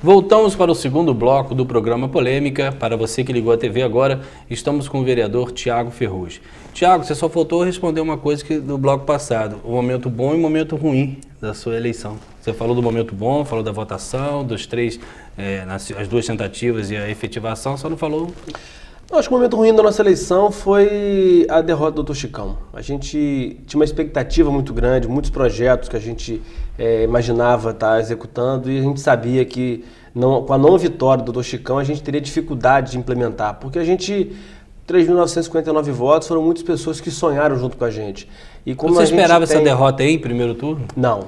Voltamos para o segundo bloco do programa Polêmica. Para você que ligou a TV agora, estamos com o vereador Tiago Ferrugem. Tiago, você só faltou responder uma coisa que do bloco passado, o momento bom e o momento ruim da sua eleição. Você falou do momento bom, falou da votação, dos três, as duas tentativas e a efetivação, só não falou... Eu acho que o momento ruim da nossa eleição foi a derrota do Dr. Chicão. A gente tinha uma expectativa muito grande, muitos projetos que a gente imaginava estar executando e a gente sabia que com a não vitória do Dr. Chicão a gente teria dificuldade de implementar, porque a gente... 3.959 votos, foram muitas pessoas que sonharam junto com a gente. E como Você esperava essa derrota aí em primeiro turno? Não.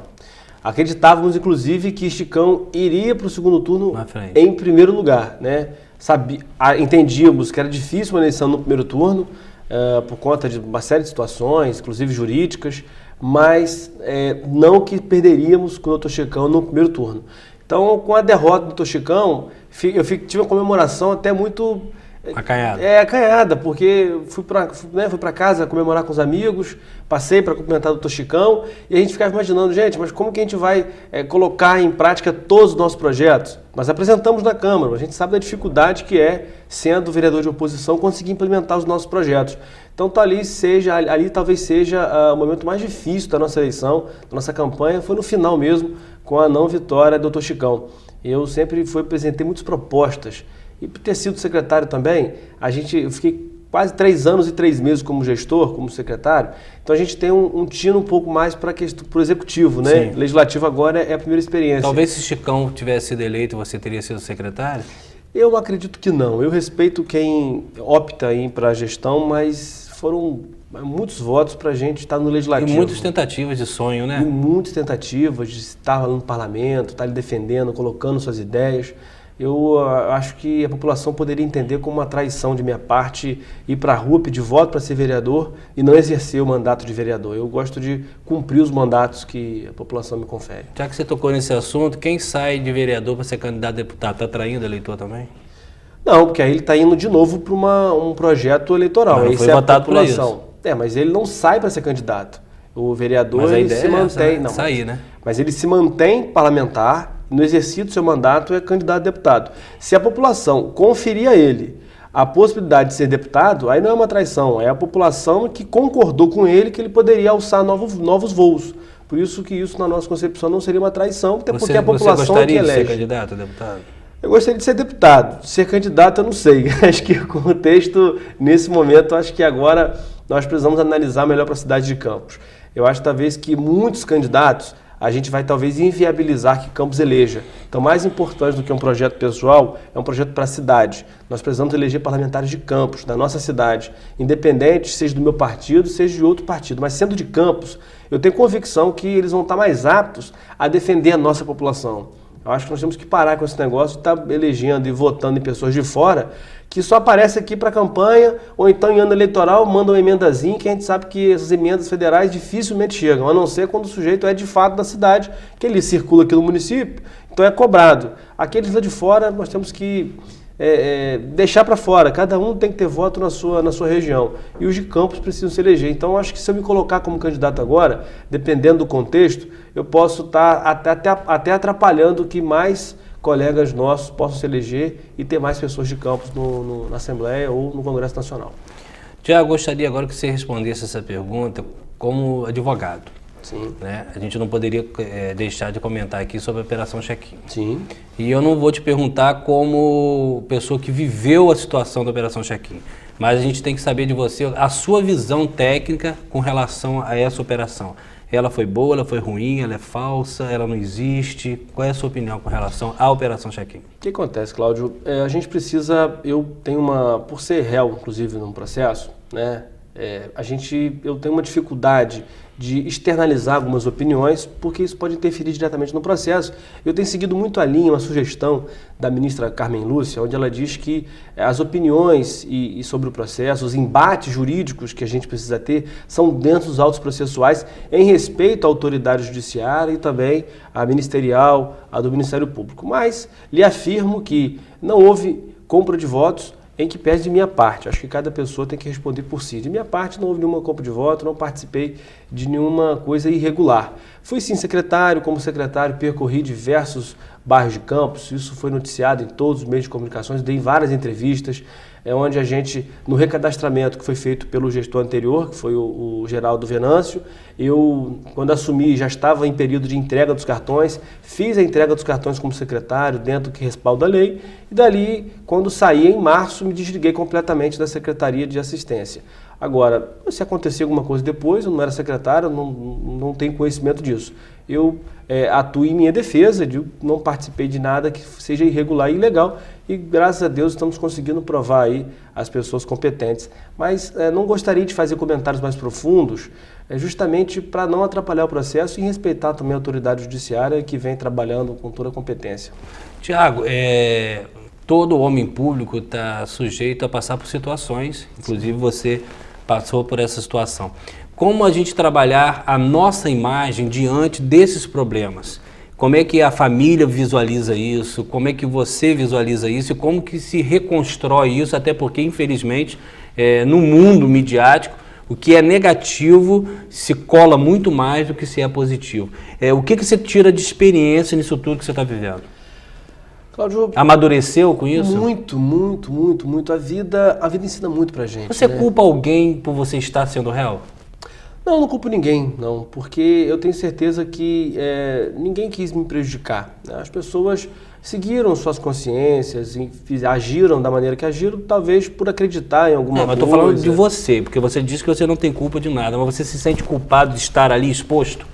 Acreditávamos, inclusive, que Chicão iria para o segundo turno em primeiro lugar, né? Entendíamos que era difícil uma eleição no primeiro turno, por conta de uma série de situações, inclusive jurídicas, mas não que perderíamos com o Dr. Chicão no primeiro turno. Então, com a derrota do Dr. Chicão, eu tive uma comemoração até muito... Acanhada. Acanhada, porque fui para casa comemorar com os amigos, passei para cumprimentar o Dr. Chicão e a gente ficava imaginando, gente, mas como que a gente vai colocar em prática todos os nossos projetos? Nós apresentamos na Câmara, a gente sabe da dificuldade que sendo vereador de oposição, conseguir implementar os nossos projetos. Então ali talvez seja o momento mais difícil da nossa eleição, da nossa campanha, foi no final mesmo, com a não vitória do Dr. Chicão. Eu sempre apresentei muitas propostas. E por ter sido secretário também, eu fiquei quase 3 anos e 3 meses como gestor, como secretário, então a gente tem um tino um pouco mais para o executivo, né? Sim. Legislativo agora é a primeira experiência. Talvez se Chicão tivesse sido eleito, você teria sido secretário? Eu acredito que não. Eu respeito quem opta em ir para a gestão, mas foram muitos votos para a gente estar no legislativo. E muitas tentativas de sonho, né? E muitas tentativas de estar no parlamento, estar ali defendendo, colocando suas ideias. Eu acho que a população poderia entender como uma traição de minha parte ir para a rua pedir voto para ser vereador e não exercer o mandato de vereador. Eu gosto de cumprir os mandatos que a população me confere. Já que você tocou nesse assunto, quem sai de vereador para ser candidato a deputado, está traindo o eleitor também? Não, porque aí ele está indo de novo para um projeto eleitoral. Mas não foi votado por isso. Mas ele não sai para ser candidato. O vereador mas a ele ideia se mantém. Não, sair, né? Mas ele se mantém parlamentar. No exercício do seu mandato é candidato a deputado. Se a população conferir a ele a possibilidade de ser deputado, aí não é uma traição, é a população que concordou com ele que ele poderia alçar novos voos. Por isso que isso, na nossa concepção, não seria uma traição, até porque a população que elege. Você gostaria de ser candidato a deputado? Eu gostaria de ser deputado. Ser candidato eu não sei. Acho que o contexto, nesse momento, acho que agora nós precisamos analisar melhor para a cidade de Campos. Eu acho talvez que muitos candidatos a gente vai talvez inviabilizar que Campos eleja. Então, mais importante do que um projeto pessoal, é um projeto para a cidade. Nós precisamos eleger parlamentares de Campos, da nossa cidade, independente seja do meu partido, seja de outro partido. Mas sendo de Campos, eu tenho convicção que eles vão estar mais aptos a defender a nossa população. Eu acho que nós temos que parar com esse negócio de estar elegendo e votando em pessoas de fora que só aparece aqui para campanha ou então em ano eleitoral mandam uma emendazinha que a gente sabe que essas emendas federais dificilmente chegam, a não ser quando o sujeito é de fato da cidade, que ele circula aqui no município, então é cobrado. Aqueles lá de fora nós temos que deixar para fora, cada um tem que ter voto na sua região e os de Campos precisam se eleger. Então acho que se eu me colocar como candidato agora, dependendo do contexto, eu posso estar até atrapalhando que mais colegas nossos possam se eleger e ter mais pessoas de Campos na Assembleia ou no Congresso Nacional. Tiago, gostaria agora que você respondesse essa pergunta como advogado. Sim. Né? A gente não poderia deixar de comentar aqui sobre a Operação Check-in. Sim. E eu não vou te perguntar como pessoa que viveu a situação da Operação Check-in, mas a gente tem que saber de você a sua visão técnica com relação a essa operação. Ela foi boa, ela foi ruim, ela é falsa, ela não existe? Qual é a sua opinião com relação à Operação Check-in? O que acontece, Cláudio? A gente precisa, por ser réu, inclusive, num processo, né? Eu tenho uma dificuldade de externalizar algumas opiniões, porque isso pode interferir diretamente no processo. Eu tenho seguido muito a linha, uma sugestão da ministra Carmen Lúcia, onde ela diz que as opiniões e sobre o processo, os embates jurídicos que a gente precisa ter, são dentro dos autos processuais, em respeito à autoridade judiciária e também à ministerial, à do Ministério Público. Mas lhe afirmo que não houve compra de votos em que pese de minha parte. Acho que cada pessoa tem que responder por si. De minha parte, não houve nenhuma compra de voto, não participei de nenhuma coisa irregular. Fui sim secretário, como secretário percorri diversos bairros de Campos, isso foi noticiado em todos os meios de comunicações, dei várias entrevistas, onde a gente, no recadastramento que foi feito pelo gestor anterior, que foi o Geraldo Venâncio, eu, quando assumi, já estava em período de entrega dos cartões, fiz a entrega dos cartões como secretário, dentro do que respalda a lei, e dali, quando saí em março, me desliguei completamente da Secretaria de Assistência. Agora, se acontecer alguma coisa depois, eu não era secretário, não tenho conhecimento disso. Eu atuo em minha defesa, não participei de nada que seja irregular e ilegal, e graças a Deus estamos conseguindo provar aí as pessoas competentes. Mas não gostaria de fazer comentários mais profundos, justamente para não atrapalhar o processo e respeitar também a autoridade judiciária que vem trabalhando com toda a competência. Tiago, todo homem público está sujeito a passar por situações, inclusive você passou por essa situação. Como a gente trabalhar a nossa imagem diante desses problemas? Como é que a família visualiza isso? Como é que você visualiza isso? E como que se reconstrói isso? Até porque, infelizmente, no mundo midiático, o que é negativo se cola muito mais do que se é positivo. O que você tira de experiência nisso tudo que você está vivendo? Cláudio, amadureceu com isso? Muito, muito, muito, muito. A vida ensina muito pra gente. Você culpa alguém por você estar sendo réu? Não, não culpo ninguém, não, porque eu tenho certeza que ninguém quis me prejudicar. Né? As pessoas seguiram suas consciências, agiram da maneira que agiram, talvez por acreditar em alguma coisa. Mas eu estou falando de você, porque você disse que você não tem culpa de nada, mas você se sente culpado de estar ali exposto?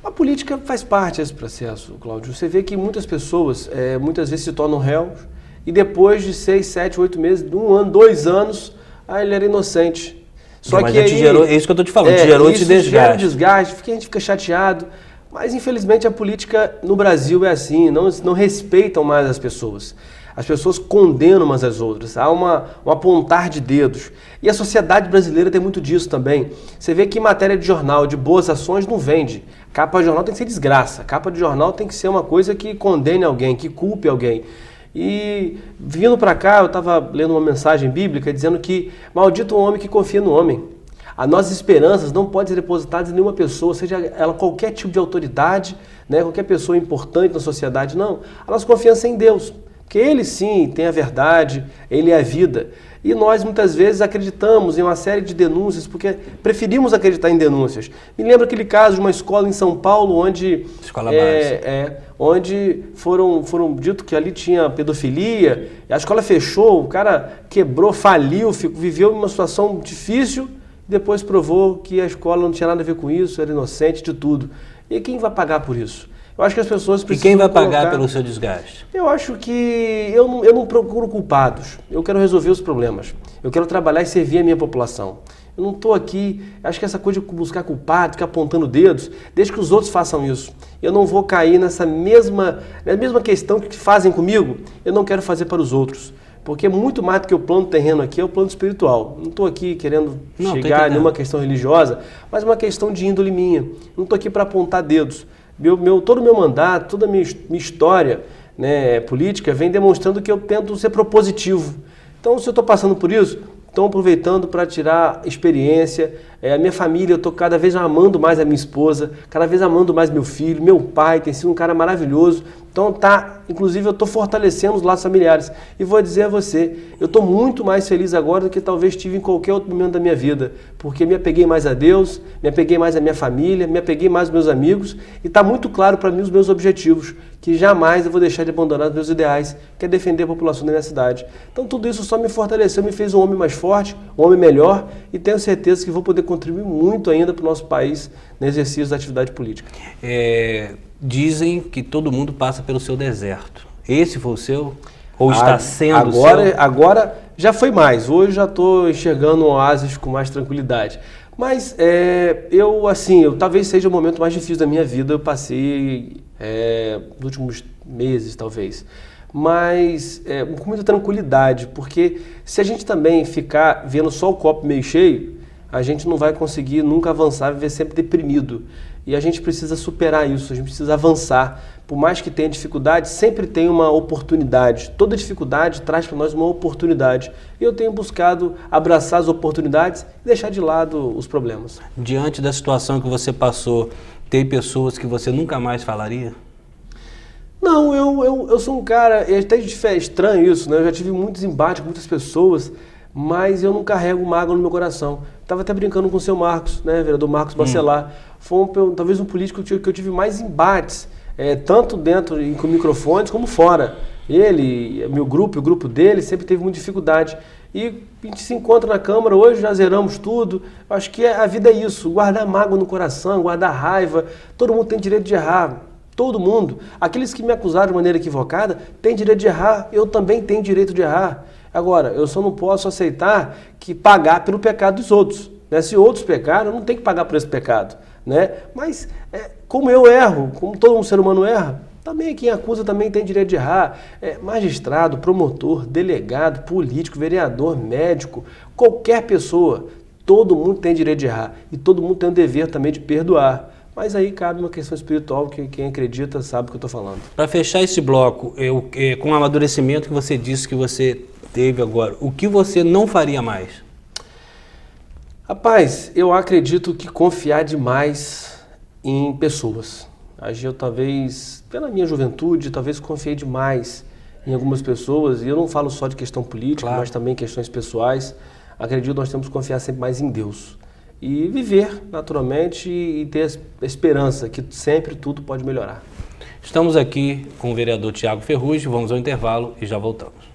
A política faz parte desse processo, Cláudio. Você vê que muitas pessoas, muitas vezes se tornam réus e depois de 6, 7, 8 meses, 1 ano, 2 anos, ele era inocente. Só mas que aí, gerou, é isso que eu estou te falando, te gerou esse desgaste. Gera desgaste, a gente fica chateado, mas infelizmente a política no Brasil é assim, não respeitam mais as pessoas. As pessoas condenam umas às outras, há um apontar de dedos. E a sociedade brasileira tem muito disso também. Você vê que matéria de jornal, de boas ações, não vende. Capa de jornal tem que ser desgraça, capa de jornal tem que ser uma coisa que condene alguém, que culpe alguém. E vindo para cá, eu estava lendo uma mensagem bíblica dizendo que maldito o homem que confia no homem. As nossas esperanças não podem ser depositadas em nenhuma pessoa, seja ela qualquer tipo de autoridade, né, qualquer pessoa importante na sociedade, não. A nossa confiança é em Deus, porque Ele sim tem a verdade, Ele é a vida. E nós muitas vezes acreditamos em uma série de denúncias, porque preferimos acreditar em denúncias. Me lembro aquele caso de uma escola em São Paulo, onde onde foram dito que ali tinha pedofilia, a escola fechou, o cara quebrou, faliu, viveu uma situação difícil, depois provou que a escola não tinha nada a ver com isso, era inocente de tudo. E quem vai pagar por isso? Eu acho que as pessoas precisam. E quem vai pagar pelo seu desgaste? Eu acho que eu não procuro culpados. Eu quero resolver os problemas. Eu quero trabalhar e servir a minha população. Eu não estou aqui, acho que essa coisa de buscar culpado, ficar apontando dedos, deixa que os outros façam isso. Eu não vou cair na mesma questão que fazem comigo, eu não quero fazer para os outros. Porque muito mais do que o plano terreno aqui é o plano espiritual. Não estou aqui querendo chegar em uma questão religiosa, mas uma questão de índole minha. Não estou aqui para apontar dedos. Todo o meu mandato, toda a minha história, né, política vem demonstrando que eu tento ser propositivo. Então, se eu estou passando por isso, estou aproveitando para tirar experiência. A minha família, eu estou cada vez amando mais a minha esposa, cada vez amando mais meu filho, meu pai tem sido um cara maravilhoso. Então, inclusive eu estou fortalecendo os laços familiares. E vou dizer a você, eu estou muito mais feliz agora do que talvez tive em qualquer outro momento da minha vida, porque me apeguei mais a Deus, me apeguei mais à minha família, me apeguei mais aos meus amigos, e está muito claro para mim os meus objetivos, que jamais eu vou deixar de abandonar os meus ideais, que é defender a população da minha cidade. Então tudo isso só me fortaleceu, me fez um homem mais forte, um homem melhor, e tenho certeza que vou poder contribuir muito ainda para o nosso país no exercício da atividade política. Dizem que todo mundo passa pelo seu deserto. Esse foi o seu? Ou está sendo o seu? Agora já foi mais. Hoje já estou enxergando um oásis com mais tranquilidade. Mas eu talvez seja o momento mais difícil da minha vida. Eu passei nos últimos meses, talvez. Mas com muita tranquilidade, porque se a gente também ficar vendo só o copo meio cheio, a gente não vai conseguir nunca avançar, viver sempre deprimido. e a gente precisa superar isso, a gente precisa avançar. Por mais que tenha dificuldade, sempre tem uma oportunidade. Toda dificuldade traz para nós uma oportunidade. E eu tenho buscado abraçar as oportunidades e deixar de lado os problemas. Diante da situação que você passou, tem pessoas que você nunca mais falaria? Não, eu sou um cara, é até estranho isso, né? Eu já tive muitos embates com muitas pessoas, mas eu não carrego mágoa no meu coração. Estava até brincando com o seu Marcos, né, vereador Marcos Bacelar. Foi talvez um político que eu tive mais embates, tanto dentro com microfones como fora. Ele, meu grupo, o grupo dele sempre teve muita dificuldade. E a gente se encontra na Câmara, hoje já zeramos tudo. Eu acho que a vida é isso, guardar mágoa no coração, guardar raiva. Todo mundo tem direito de errar. Todo mundo. Aqueles que me acusaram de maneira equivocada têm direito de errar, eu também tenho direito de errar. Agora, eu só não posso aceitar que pagar pelo pecado dos outros. Né? Se outros pecaram, eu não tenho que pagar por esse pecado. Né? Mas, como eu erro, como todo um ser humano erra, também quem acusa também tem direito de errar. Magistrado, promotor, delegado, político, vereador, médico, qualquer pessoa, todo mundo tem direito de errar. E todo mundo tem o dever também de perdoar. Mas aí cabe uma questão espiritual que quem acredita sabe o que eu estou falando. Para fechar esse bloco, com o amadurecimento que você disse que você teve agora, o que você não faria mais? Rapaz, eu acredito que confiar demais em pessoas. Eu talvez, pela minha juventude, talvez confiei demais em algumas pessoas. E eu não falo só de questão política, claro, mas também questões pessoais. Acredito que nós temos que confiar sempre mais em Deus. E viver naturalmente e ter a esperança que sempre tudo pode melhorar. Estamos aqui com o vereador Tiago Ferrugem, vamos ao intervalo e já voltamos.